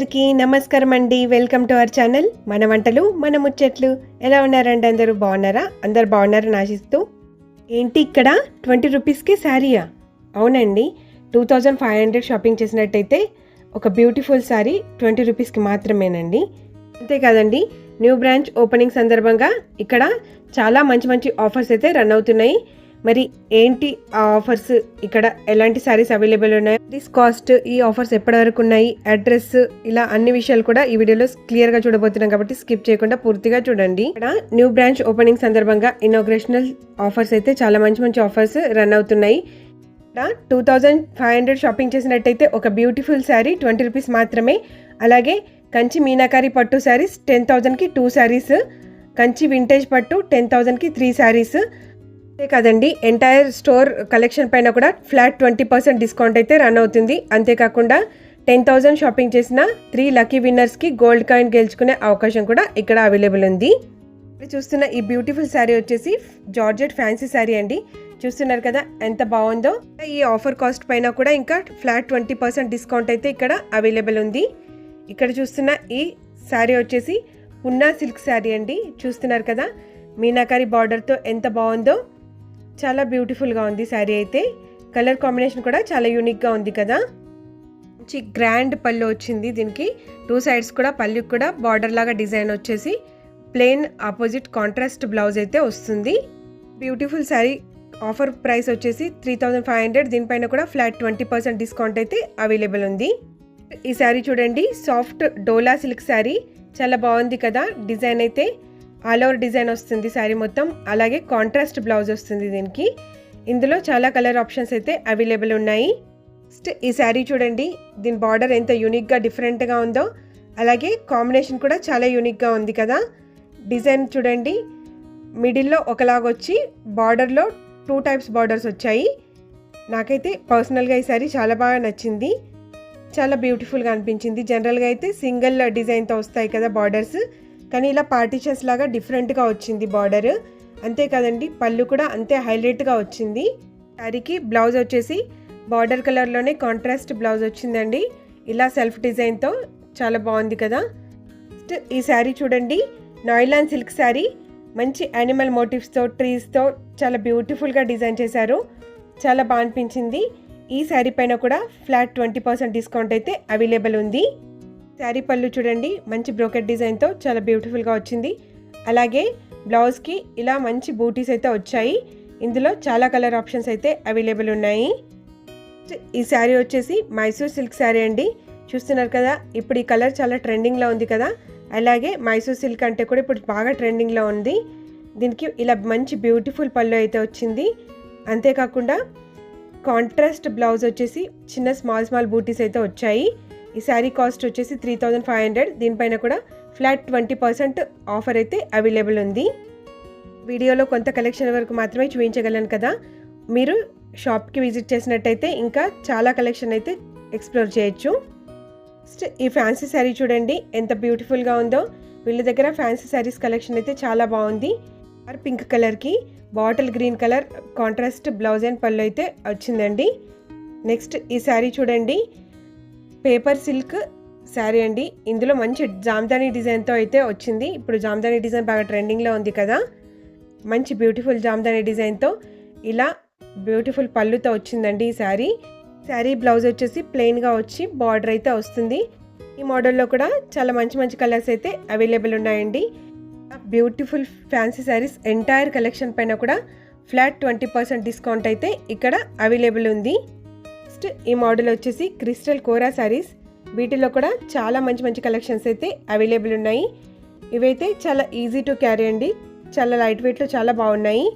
అందరికీ నమస్కారం అండి. వెల్కమ్ టు అవర్ ఛానల్ మన వంటలు మన ముచ్చట్లు. ఎలా ఉన్నారండి? అందరూ బాగున్నారా? అందరు బాగున్నారని ఆశిస్తూ. ఏంటి ఇక్కడ 20 రూపీస్కి శారీయా? అవునండి, 2500 షాపింగ్ చేసినట్టయితే ఒక బ్యూటిఫుల్ శారీ 20 రూపీస్కి మాత్రమేనండి. అంతేకాదండి, న్యూ బ్రాంచ్ ఓపెనింగ్ సందర్భంగా ఇక్కడ చాలా మంచి మంచి ఆఫర్స్ అయితే రన్ అవుతున్నాయి. మరి ఏంటి ఆ ఆఫర్స్, ఇక్కడ ఎలాంటి శారీస్ అవైలబుల్ ఉన్నాయి, దిస్ కాస్ట్, ఈ ఆఫర్స్ ఎప్పటి వరకు ఉన్నాయి, అడ్రస్, ఇలా అన్ని విషయాలు కూడా ఈ వీడియోలో క్లియర్గా చూడబోతున్నాం కాబట్టి స్కిప్ చేయకుండా పూర్తిగా చూడండి. ఇక్కడ న్యూ బ్రాంచ్ ఓపెనింగ్ సందర్భంగా ఇనాగ్రేషనల్ ఆఫర్స్ అయితే చాలా మంచి మంచి ఆఫర్స్ రన్ అవుతున్నాయి. ఇక్కడ 2500 షాపింగ్ చేసినట్టయితే ఒక బ్యూటిఫుల్ శారీ 20 రూపీస్ మాత్రమే. అలాగే కంచి మీనాకారి పట్టు శారీస్ 10,000కి 2 శారీస్, కంచి వింటేజ్ పట్టు 10,000కి 3 శారీస్. అంతే కదండి, ఎంటైర్ స్టోర్ కలెక్షన్ పైన కూడా ఫ్లాట్ 20% డిస్కౌంట్ అయితే రన్ అవుతుంది. అంతేకాకుండా 10,000 షాపింగ్ చేసిన 3 లక్కీ విన్నర్స్కి గోల్డ్ కాయిన్ గెలుచుకునే అవకాశం కూడా ఇక్కడ అవైలబుల్ ఉంది. చూస్తున్న ఈ బ్యూటిఫుల్ శారీ వచ్చేసి జార్జెట్ ఫ్యాన్సీ శారీ అండి. చూస్తున్నారు కదా ఎంత బాగుందో. ఈ ఆఫర్ కాస్ట్ పైన కూడా ఇంకా ఫ్లాట్ 20% డిస్కౌంట్ అయితే ఇక్కడ అవైలబుల్ ఉంది. ఇక్కడ చూస్తున్న ఈ శారీ వచ్చేసి పున్నా సిల్క్ శారీ అండి. చూస్తున్నారు కదా మీనాకారి బార్డర్తో ఎంత బాగుందో, చాలా బ్యూటిఫుల్గా ఉంది శారీ అయితే. కలర్ కాంబినేషన్ కూడా చాలా యూనిక్గా ఉంది కదా. మంచి గ్రాండ్ పళ్ళు వచ్చింది దీనికి. 2 సైడ్స్ కూడా పళ్ళుకి కూడా బార్డర్ లాగా డిజైన్ వచ్చేసి ప్లెయిన్ ఆపోజిట్ కాంట్రాస్ట్ బ్లౌజ్ అయితే వస్తుంది. బ్యూటిఫుల్ శారీ. ఆఫర్ ప్రైస్ వచ్చేసి 3,500. దీనిపైన కూడా ఫ్లాట్ 20% డిస్కౌంట్ అయితే అవైలబుల్ ఉంది. ఈ శారీ చూడండి, సాఫ్ట్ డోలా సిల్క్ శారీ, చాలా బాగుంది కదా. డిజైన్ అయితే ఆల్ ఓవర్ డిజైన్ వస్తుంది శారీ మొత్తం. అలాగే కాంట్రాస్ట్ బ్లౌజ్ వస్తుంది దీనికి. ఇందులో చాలా కలర్ ఆప్షన్స్ అయితే అవైలబుల్ ఉన్నాయి. ఈ శారీ చూడండి, దీని బార్డర్ ఎంత యూనిక్గా డిఫరెంట్గా ఉందో. అలాగే కాంబినేషన్ కూడా చాలా యూనిక్గా ఉంది కదా. డిజైన్ చూడండి, మిడిల్లో ఒకలాగొచ్చి బార్డర్లో 2 టైప్స్ బార్డర్స్ వచ్చాయి. నాకైతే పర్సనల్గా ఈ శారీ చాలా బాగా నచ్చింది, చాలా బ్యూటిఫుల్గా అనిపించింది. జనరల్గా అయితే సింగిల్ డిజైన్తో వస్తాయి కదా బార్డర్స్, కానీ ఇలా పార్టీషన్స్ లాగా డిఫరెంట్గా వచ్చింది బార్డర్. అంతే కదండి, పళ్ళు కూడా అంతే హైలైట్గా వచ్చింది. శారీకి బ్లౌజ్ వచ్చేసి బార్డర్ కలర్లోనే కాంట్రాస్ట్ బ్లౌజ్ వచ్చిందండి, ఇలా సెల్ఫ్ డిజైన్తో. చాలా బాగుంది కదా. ఈ శారీ చూడండి, నాయిలాన్ సిల్క్ శారీ, మంచి యానిమల్ మోటివ్స్తో ట్రీస్తో చాలా బ్యూటిఫుల్గా డిజైన్ చేశారు. చాలా బాగా అనిపించింది. ఈ శారీ పైన కూడా ఫ్లాట్ 20% డిస్కౌంట్ అయితే అవైలబుల్ ఉంది. శారీ పళ్ళు చూడండి, మంచి బ్రోకెట్ డిజైన్తో చాలా బ్యూటిఫుల్గా వచ్చింది. అలాగే బ్లౌజ్కి ఇలా మంచి బూటీస్ అయితే వచ్చాయి. ఇందులో చాలా కలర్ ఆప్షన్స్ అయితే అవైలబుల్ ఉన్నాయి. ఈ శారీ వచ్చేసి మైసూర్ సిల్క్ శారీ అండి. చూస్తున్నారు కదా, ఇప్పుడు ఈ కలర్ చాలా ట్రెండింగ్లో ఉంది కదా. అలాగే మైసూర్ సిల్క్ అంటే కూడా ఇప్పుడు బాగా ట్రెండింగ్లో ఉంది. దీనికి ఇలా మంచి బ్యూటిఫుల్ పళ్ళు అయితే వచ్చింది. అంతేకాకుండా కాంట్రాస్ట్ బ్లౌజ్ వచ్చేసి చిన్న స్మాల్ బూటీస్ అయితే వచ్చాయి. ఈ శారీ కాస్ట్ వచ్చేసి 3,500. దీనిపైన కూడా ఫ్లాట్ 20% ఆఫర్ అయితే అవైలబుల్ ఉంది. వీడియోలో కొంత కలెక్షన్ వరకు మాత్రమే చూపించగలను కదా. మీరు షాప్కి విజిట్ చేసినట్టయితే ఇంకా చాలా కలెక్షన్ అయితే ఎక్స్ప్లోర్ చేయొచ్చు. ఈ ఫ్యాన్సీ శారీ చూడండి ఎంత బ్యూటిఫుల్గా ఉందో. వీళ్ళ దగ్గర ఫ్యాన్సీ శారీస్ కలెక్షన్ అయితే చాలా బాగుంది. పింక్ కలర్కి bottle green colour contrast blouse and పళ్ళు అయితే వచ్చిందండి. నెక్స్ట్ ఈ శారీ చూడండి, పేపర్ సిల్క్ శారీ అండి. ఇందులో మంచి జామ్దాని డిజైన్తో అయితే వచ్చింది. ఇప్పుడు జామ్దాని డిజైన్ బాగా ట్రెండింగ్లో ఉంది కదా. మంచి బ్యూటిఫుల్ జామ్దాని డిజైన్తో ఇలా బ్యూటిఫుల్ పళ్ళుతో వచ్చిందండి ఈ శారీ. శారీ బ్లౌజ్ వచ్చేసి ప్లెయిన్గా వచ్చి బార్డర్ అయితే వస్తుంది. ఈ మోడల్లో కూడా చాలా మంచి మంచి కలర్స్ అయితే అవైలబుల్ ఉన్నాయండి. Beautiful fancy saris entire collection పైన కూడా ఫ్లాట్ 20% డిస్కౌంట్ అయితే ఇక్కడ అవైలబుల్ ఉంది. నెక్స్ట్ ఈ మోడల్ వచ్చేసి క్రిస్టల్ కోరా శారీస్. వీటిలో కూడా చాలా మంచి మంచి కలెక్షన్స్ అయితే అవైలబుల్ ఉన్నాయి. ఇవైతే చాలా ఈజీ టు క్యారీ అండి, చాలా లైట్ వెయిట్లో చాలా బాగున్నాయి.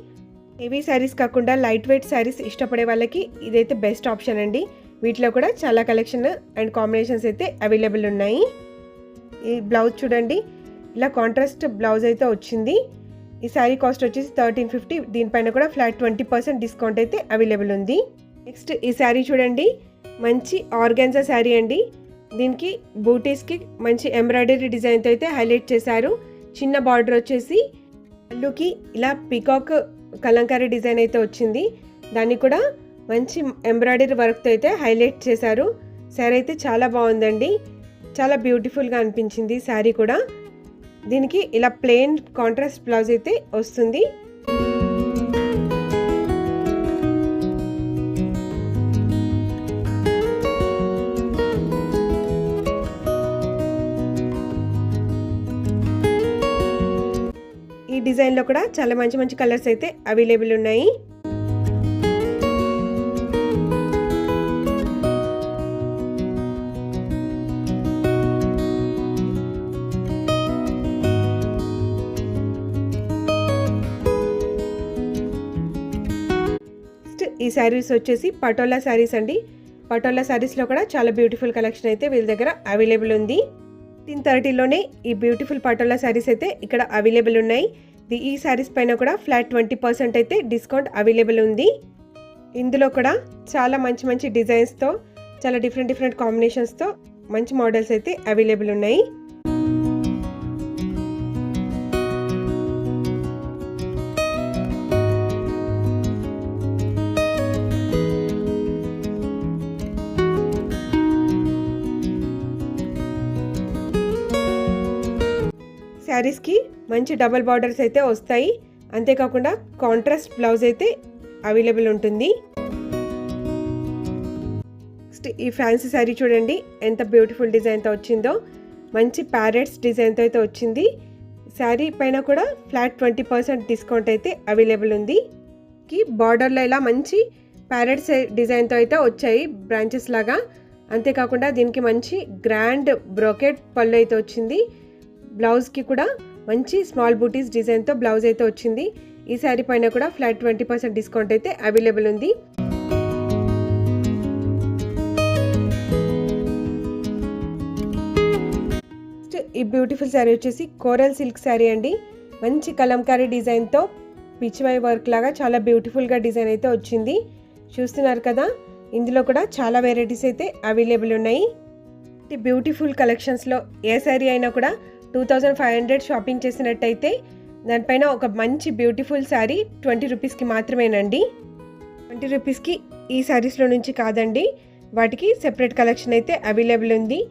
హెవీ శారీస్ కాకుండా లైట్ వెయిట్ శారీస్ ఇష్టపడే వాళ్ళకి ఇదైతే బెస్ట్ ఆప్షన్ అండి. వీటిలో కూడా చాలా కలెక్షన్ అండ్ కాంబినేషన్స్ అయితే అవైలబుల్ ఉన్నాయి. ఈ బ్లౌజ్ చూడండి, ఇలా కాంట్రాస్ట్ బ్లౌజ్ అయితే వచ్చింది. ఈ శారీ కాస్ట్ వచ్చేసి 1,350. దీనిపైన కూడా ఫ్లాట్ 20% డిస్కౌంట్ అయితే అవైలబుల్ ఉంది. నెక్స్ట్ ఈ శారీ చూడండి, మంచి ఆర్గాన్జా శారీ అండి. దీనికి బూటీస్కి మంచి ఎంబ్రాయిడరీ డిజైన్తో అయితే హైలైట్ చేశారు. చిన్న బార్డర్ వచ్చేసి పళ్ళుకి ఇలా పీకాక్ కలంకారీ డిజైన్ అయితే వచ్చింది. దాన్ని కూడా మంచి ఎంబ్రాయిడరీ వర్క్తో అయితే హైలైట్ చేశారు. శారీ అయితే చాలా బాగుందండి. చాలా బ్యూటిఫుల్గా అనిపించింది శారీ కూడా. దీనికి ఇలా ప్లెయిన్ కాంట్రాస్ట్ బ్లౌజ్ అయితే వస్తుంది. ఈ డిజైన్లో కూడా చాలా మంచి మంచి కలర్స్ అయితే అవైలబుల్ ఉన్నాయి. ఈ శారీస్ వచ్చేసి పటోలా శారీస్ అండి. పటోలా శారీస్లో కూడా చాలా బ్యూటిఫుల్ కలెక్షన్ అయితే వీళ్ళ దగ్గర అవైలబుల్ ఉంది. 1030లోనే ఈ బ్యూటిఫుల్ పటోలా శారీస్ అయితే ఇక్కడ అవైలబుల్ ఉన్నాయి. ఈ శారీస్ పైన కూడా ఫ్లాట్ 20% అయితే డిస్కౌంట్ అవైలబుల్ ఉంది. ఇందులో కూడా చాలా మంచి మంచి డిజైన్స్తో, చాలా డిఫరెంట్ కాంబినేషన్స్తో మంచి మోడల్స్ అయితే అవైలబుల్ ఉన్నాయి. శారీస్కి మంచి డబల్ బార్డర్స్ అయితే వస్తాయి. అంతేకాకుండా కాంట్రాస్ట్ బ్లౌజ్ అయితే అవైలబుల్ ఉంటుంది. నెక్స్ట్ ఈ ఫ్యాన్సీ శారీ చూడండి ఎంత బ్యూటిఫుల్ డిజైన్తో వచ్చిందో. మంచి ప్యారెట్స్ డిజైన్తో అయితే వచ్చింది. శారీ పైన కూడా ఫ్లాట్ 20% డిస్కౌంట్ అయితే అవైలబుల్ ఉంది. బార్డర్లో ఇలా మంచి ప్యారెట్స్ డిజైన్తో అయితే వచ్చాయి బ్రాంచెస్ లాగా. అంతేకాకుండా దీనికి మంచి గ్రాండ్ బ్రోకెట్ పళ్ళు అయితే వచ్చింది. బ్లౌజ్కి కూడా మంచి స్మాల్ బూటీస్ డిజైన్తో బ్లౌజ్ అయితే వచ్చింది. ఈ శారీ పైన కూడా ఫ్లాట్ 20% డిస్కౌంట్ అయితే అవైలబుల్ ఉంది. ఈ బ్యూటిఫుల్ శారీ వచ్చేసి కోరల్ సిల్క్ శారీ అండి. మంచి కలంకారీ డిజైన్తో పిచ్చివై వర్క్ లాగా చాలా బ్యూటిఫుల్గా డిజైన్ అయితే వచ్చింది. చూస్తున్నారు కదా, ఇందులో కూడా చాలా వెరైటీస్ అయితే అవైలబుల్ ఉన్నాయి. ఈ బ్యూటిఫుల్ కలెక్షన్స్లో ఏ శారీ అయినా కూడా 2500 షాపింగ్ చేసినట్టయితే దానిపైన ఒక మంచి బ్యూటిఫుల్ శారీ 20 రూపీస్కి మాత్రమేనండి. 20 రూపీస్కి ఈ శారీస్లో నుంచి కాదండి, వాటికి సెపరేట్ కలెక్షన్ అయితే అవైలబుల్ ఉంది.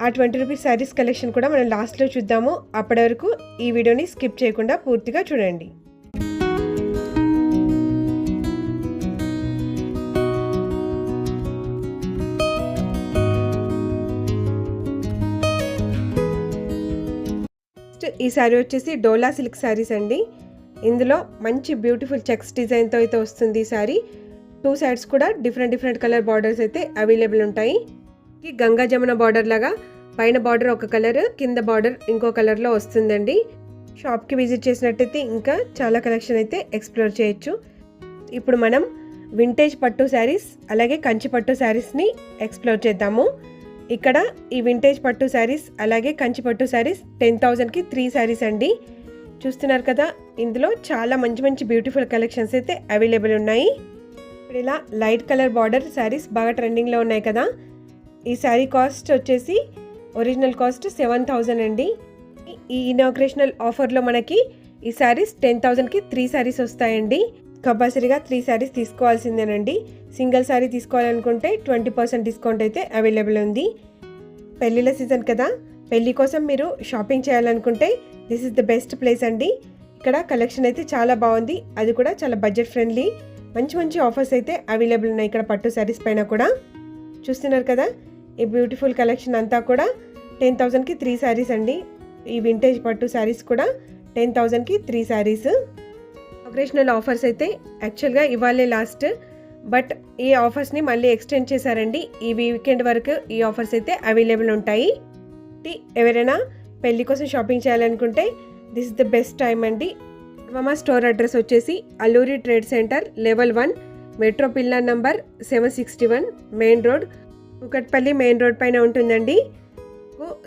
ఆ 20 రూపీస్ శారీస్ కలెక్షన్ కూడా మనం లాస్ట్లో చూద్దాము. అప్పటి వరకు ఈ వీడియోని స్కిప్ చేయకుండా పూర్తిగా చూడండి. ఈ శారీ వచ్చేసి డోలా సిల్క్ శారీస్ అండి. ఇందులో మంచి బ్యూటిఫుల్ చెక్స్ డిజైన్తో అయితే వస్తుంది. ఈ శారీ 2 సైడ్స్ కూడా డిఫరెంట్ కలర్ బార్డర్స్ అయితే అవైలబుల్ ఉంటాయి. ఈ గంగా జమున బార్డర్ లాగా పైన బార్డర్ ఒక కలర్, కింద బార్డర్ ఇంకో కలర్లో వస్తుందండి. షాప్కి విజిట్ చేసినట్టయితే ఇంకా చాలా కలెక్షన్ అయితే ఎక్స్ప్లోర్ చేయొచ్చు. ఇప్పుడు మనం వింటేజ్ పట్టు శారీస్ అలాగే కంచి పట్టు శారీస్ని ఎక్స్ప్లోర్ చేద్దాము. ఇక్కడ ఈ వింటేజ్ పట్టు శారీస్ అలాగే కంచి పట్టు శారీస్ 10,000కి 3 శారీస్ అండి. చూస్తున్నారు కదా, ఇందులో చాలా మంచి బ్యూటిఫుల్ కలెక్షన్స్ అయితే అవైలబుల్ ఉన్నాయి. ఇప్పుడు ఇలా లైట్ కలర్ బార్డర్ శారీస్ బాగా ట్రెండింగ్లో ఉన్నాయి కదా. ఈ శారీ కాస్ట్ వచ్చేసి ఒరిజినల్ కాస్ట్ 7,000 అండి. ఈ ఇనాగ్రేషనల్ ఆఫర్లో మనకి ఈ శారీస్ 10,000కి 3 శారీస్ వస్తాయండి. కంపల్సరీగా 3 శారీస్ తీసుకోవాల్సిందేనండి. సింగిల్ శారీ తీసుకోవాలనుకుంటే 20% డిస్కౌంట్ అయితే అవైలబుల్ ఉంది. పెళ్ళిళ్ళ సీజన్ కదా, పెళ్ళి కోసం మీరు షాపింగ్ చేయాలనుకుంటే this is the best place అండి. ఇక్కడ కలెక్షన్ అయితే చాలా బాగుంది, అది కూడా చాలా బడ్జెట్ ఫ్రెండ్లీ. మంచి ఆఫర్స్ అయితే అవైలబుల్ ఉన్నాయి ఇక్కడ పట్టు శారీస్ పైన కూడా. చూస్తున్నారు కదా, ఈ బ్యూటిఫుల్ కలెక్షన్ అంతా కూడా 10,000కి 3 శారీస్ అండి. ఈ వింటేజ్ పట్టు శారీస్ కూడా 10,000కి 3 శారీస్. ఆపరేషనల్ ఆఫర్స్ అయితే యాక్చువల్గా ఇవాళే లాస్ట్, బట్ ఈ ఆఫర్స్ని మళ్ళీ ఎక్స్టెండ్ చేశారండి. ఈ వీకెండ్ వరకు ఈ ఆఫర్స్ అయితే అవైలబుల్ ఉంటాయి. ఎవరైనా పెళ్లి కోసం షాపింగ్ చేయాలనుకుంటే this is the best time అండి. మామా స్టోర్ అడ్రస్ వచ్చేసి Alluri trade centre level 1 metro pillar number 761 main road, Kukatpally main road పైన ఉంటుందండి.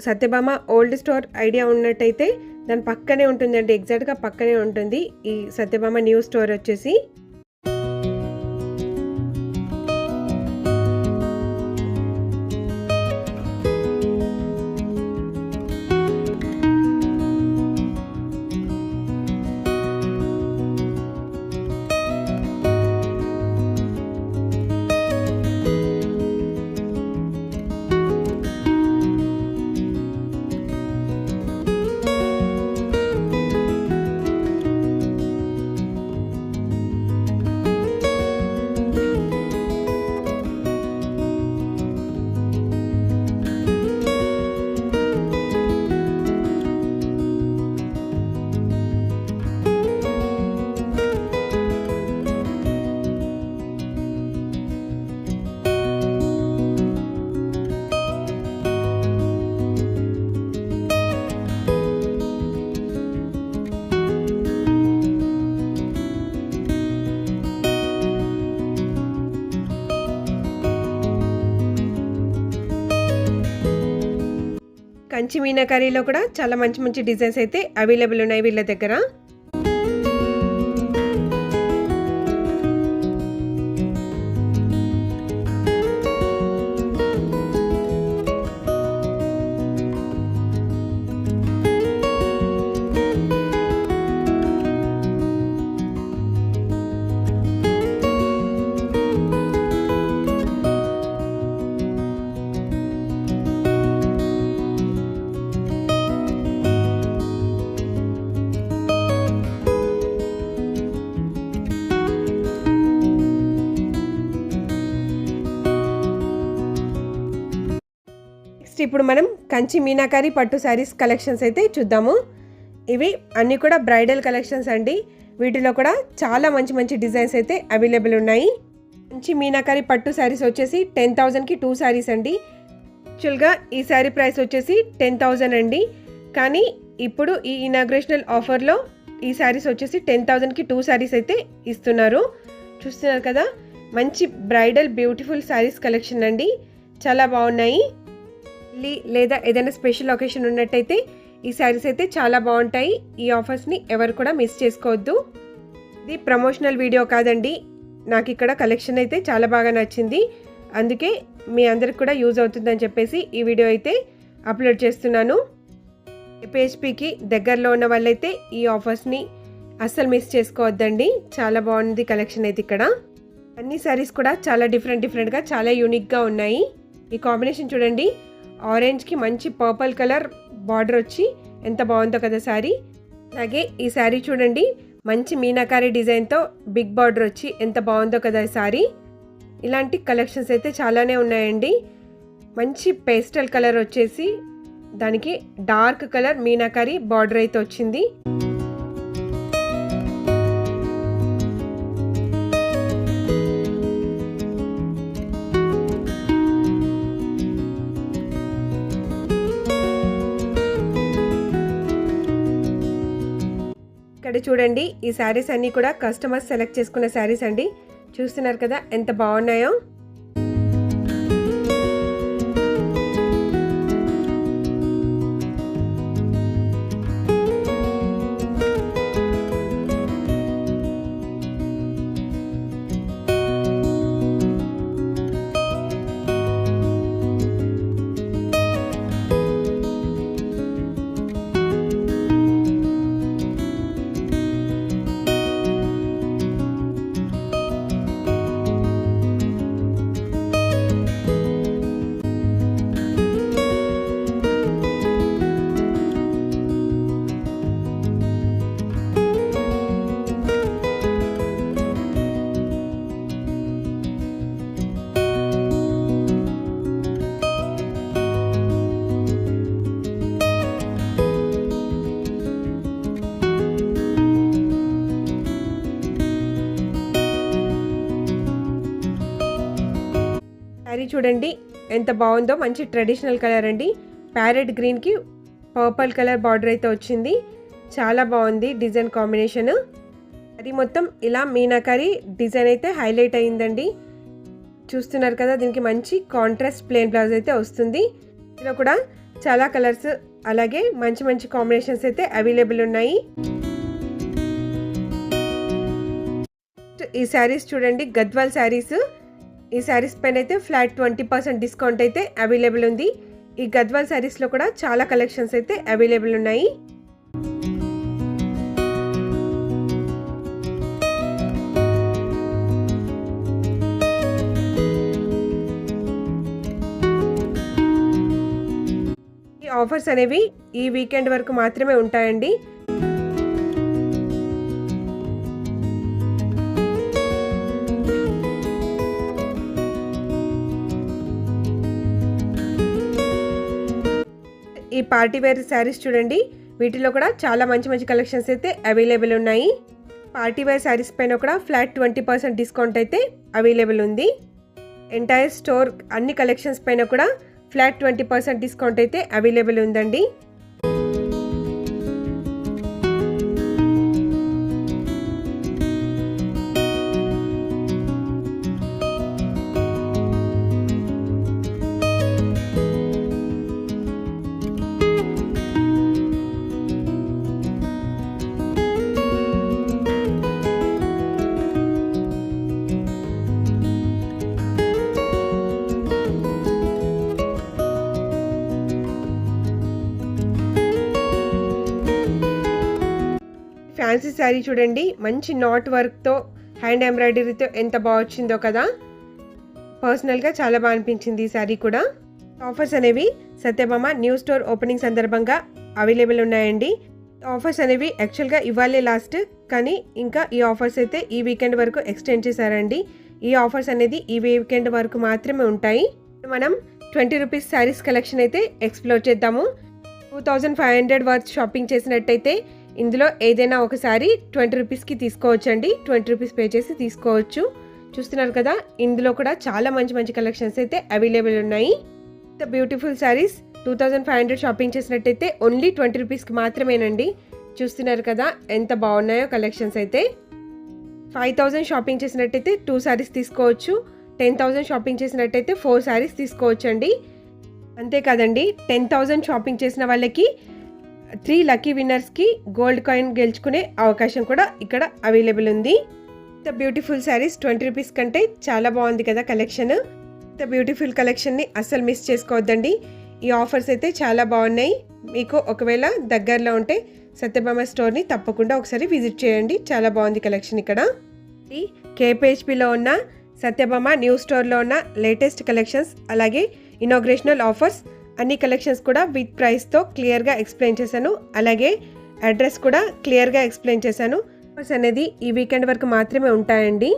సత్యభామ ఓల్డ్ స్టోర్ ఐడియా ఉన్నట్టయితే దాని పక్కనే ఉంటుందండి, ఎగ్జాక్ట్గా పక్కనే ఉంటుంది ఈ సత్యభామ న్యూ స్టోర్ వచ్చేసి. కంచి మీనాకారీలో కూడా చాలా మంచి మంచి డిజైన్స్ అయితే అవైలబుల్ ఉన్నాయి వీళ్ళ దగ్గర. ఇప్పుడు మనం కంచి మీనాకారి పట్టు శారీస్ కలెక్షన్స్ అయితే చూద్దాము. ఇవి అన్నీ కూడా బ్రైడల్ కలెక్షన్స్ అండి. వీటిలో కూడా చాలా మంచి మంచి డిజైన్స్ అయితే అవైలబుల్ ఉన్నాయి. కంచి మీనాకారి పట్టు శారీస్ వచ్చేసి 10,000కి 2 శారీస్ అండి. యాక్చువల్గా ఈ శారీ ప్రైస్ వచ్చేసి 10,000 అండి. కానీ ఇప్పుడు ఈ ఇనాగ్రేషనల్ ఆఫర్లో ఈ శారీస్ వచ్చేసి 10,000కి 2 శారీస్ అయితే ఇస్తున్నారు. చూస్తున్నారు కదా, మంచి బ్రైడల్ బ్యూటిఫుల్ శారీస్ కలెక్షన్ అండి. చాలా బాగున్నాయి. లేదా ఏదైనా స్పెషల్ ఒకేషన్ ఉన్నట్టయితే ఈ శారీస్ అయితే చాలా బాగుంటాయి. ఈ ఆఫర్స్ని ఎవరు కూడా మిస్ చేసుకోవద్దు. ఇది ప్రమోషనల్ వీడియో కాదండి. నాకు ఇక్కడ కలెక్షన్ అయితే చాలా బాగా నచ్చింది. అందుకే మీ అందరికి కూడా యూజ్ అవుతుందని చెప్పేసి ఈ వీడియో అయితే అప్లోడ్ చేస్తున్నాను. ఏపీహెచ్పికి దగ్గరలో ఉన్న వాళ్ళైతే ఈ ఆఫర్స్ని అస్సలు మిస్ చేసుకోవద్దండి. చాలా బాగుంది కలెక్షన్ అయితే. ఇక్కడ అన్ని శారీస్ కూడా చాలా డిఫరెంట్గా చాలా యూనిక్గా ఉన్నాయి. ఈ కాంబినేషన్ చూడండి, ఆరెంజ్కి మంచి పర్పుల్ కలర్ బార్డర్ వచ్చి ఎంత బాగుందో కదా శారీ. అలాగే ఈ శారీ చూడండి, మంచి మీనాకారి డిజైన్తో బిగ్ బార్డర్ వచ్చి ఎంత బాగుందో కదా ఈ శారీ. ఇలాంటి కలెక్షన్స్ అయితే చాలానే ఉన్నాయండి. మంచి పేస్టల్ కలర్ వచ్చేసి దానికి డార్క్ కలర్ మీనాకారి బార్డర్ అయితే వచ్చింది. ఇక్కడ చూడండి, ఈ శారీస్ అన్నీ కూడా కస్టమర్స్ సెలెక్ట్ చేసుకున్న శారీస్ అండి. చూస్తున్నారు కదా ఎంత బాగున్నాయో. శారీ చూడండి ఎంత బాగుందో, మంచి ట్రెడిషనల్ కలర్ అండి. ప్యారెట్ గ్రీన్కి పర్పుల్ కలర్ బార్డర్ అయితే వచ్చింది. చాలా బాగుంది డిజైన్ కాంబినేషన్. అది మొత్తం ఇలా మీనాకారి డిజైన్ అయితే హైలైట్ అయిందండి. చూస్తున్నారు కదా, దీనికి మంచి కాంట్రాస్ట్ ప్లెయిన్ బ్లౌజ్ అయితే వస్తుంది. ఇందులో కూడా చాలా కలర్స్ అలాగే మంచి మంచి కాంబినేషన్స్ అయితే అవైలబుల్ ఉన్నాయి. ఈ శారీస్ చూడండి, గద్వాల్ శారీస్. ఈ శారీస్ పైన అయితే ఫ్లాట్ 20% డిస్కౌంట్ అయితే అవైలబుల్ ఉంది. ఈ గద్వాల్ శారీస్లో కూడా చాలా కలెక్షన్స్ అయితే అవైలబుల్ ఉన్నాయి. ఈ ఆఫర్స్ అనేవి ఈ వీకెండ్ వరకు మాత్రమే ఉంటాయండి. ఈ పార్టీ వేర్ శారీస్ చూడండి, వీటిలో కూడా చాలా మంచి మంచి కలెక్షన్స్ అయితే అవైలబుల్ ఉన్నాయి. పార్టీ వేర్ శారీస్ పైన కూడా ఫ్లాట్ 20% డిస్కౌంట్ అయితే అవైలబుల్ ఉంది. ఎంటైర్ స్టోర్ అన్ని కలెక్షన్స్ పైన కూడా ఫ్లాట్ 20% డిస్కౌంట్ అయితే అవైలబుల్ ఉందండి. ఫ్యాన్సీ శారీ చూడండి, మంచి నాట్ వర్క్తో హ్యాండ్ ఎంబ్రాయిడరీతో ఎంత బాగా వచ్చిందో కదా. పర్సనల్గా చాలా బాగా అనిపించింది ఈ శారీ కూడా. ఆఫర్స్ అనేవి సత్యభామ న్యూ స్టోర్ ఓపెనింగ్ సందర్భంగా అవైలబుల్ ఉన్నాయండి. ఆఫర్స్ అనేవి యాక్చువల్గా ఇవ్వాలే లాస్ట్, కానీ ఇంకా ఈ ఆఫర్స్ అయితే ఈ వీకెండ్ వరకు ఎక్స్టెండ్ చేశారండి. ఈ ఆఫర్స్ అనేది ఈ వీకెండ్ వరకు మాత్రమే ఉంటాయి. మనం 20 రూపీస్ శారీస్ కలెక్షన్ అయితే ఎక్స్ప్లోర్ చేద్దాము. 2500 వర్త్ షాపింగ్ చేసినట్టయితే ఇందులో ఏదైనా ఒక శారీ 20 రూపీస్కి తీసుకోవచ్చండి. 20 రూపీస్ పే చేసి తీసుకోవచ్చు. చూస్తున్నారు కదా, ఇందులో కూడా చాలా మంచి మంచి కలెక్షన్స్ అయితే అవైలబుల్ ఉన్నాయి. ద బ్యూటిఫుల్ శారీస్ 2500 షాపింగ్ చేసినట్టయితే ఓన్లీ 20 రూపీస్కి మాత్రమేనండి. చూస్తున్నారు కదా ఎంత బాగున్నాయో కలెక్షన్స్ అయితే. 5000 షాపింగ్ చేసినట్టయితే 2 శారీస్ తీసుకోవచ్చు. 10,000 షాపింగ్ చేసినట్టయితే 4 శారీస్ తీసుకోవచ్చు అండి. అంతేకాదండి, 10,000 షాపింగ్ చేసిన వాళ్ళకి 3 లక్కీ విన్నర్స్కి గోల్డ్ కాయిన్ గెలుచుకునే అవకాశం కూడా ఇక్కడ అవైలబుల్ ఉంది. ద బ్యూటిఫుల్ శారీస్ 20 రూపీస్ కంటే చాలా బాగుంది కదా కలెక్షన్. ద బ్యూటిఫుల్ కలెక్షన్ని అస్సలు మిస్ చేసుకోవద్దండి. ఈ ఆఫర్స్ అయితే చాలా బాగున్నాయి. మీకు ఒకవేళ దగ్గరలో ఉంటే సత్యభామ స్టోర్ని తప్పకుండా ఒకసారి విజిట్ చేయండి. చాలా బాగుంది కలెక్షన్ ఇక్కడ. ఈ కేపీహెచ్పిలో ఉన్న సత్యభామ న్యూ స్టోర్లో ఉన్న లేటెస్ట్ కలెక్షన్స్, అలాగే ఇనాగ్రేషనల్ ఆఫర్స్ అన్ని కలెక్షన్స్ కూడా విత్ ప్రైస్తో క్లియర్గా ఎక్స్ప్లెయిన్ చేశాను. అలాగే అడ్రస్ కూడా క్లియర్గా ఎక్స్ప్లెయిన్ చేశాను. ఆఫర్స్ అనేది ఈ వీకెండ్ వరకు మాత్రమే ఉంటాయండి.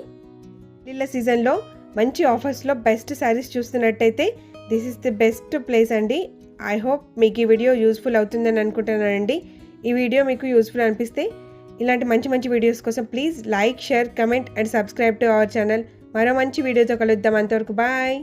పెళ్ళిళ్ళ సీజన్లో మంచి ఆఫర్స్లో బెస్ట్ శారీస్ చూస్తున్నట్టయితే this is the best place అండి. ఐ హోప్ మీకు ఈ వీడియో యూస్ఫుల్ అవుతుందని అనుకుంటున్నానండి. ఈ వీడియో మీకు యూస్ఫుల్ అనిపిస్తే ఇలాంటి మంచి మంచి వీడియోస్ కోసం please like, share, comment and subscribe to our channel. మరో మంచి వీడియోతో కలుద్దాం. అంతవరకు బాయ్.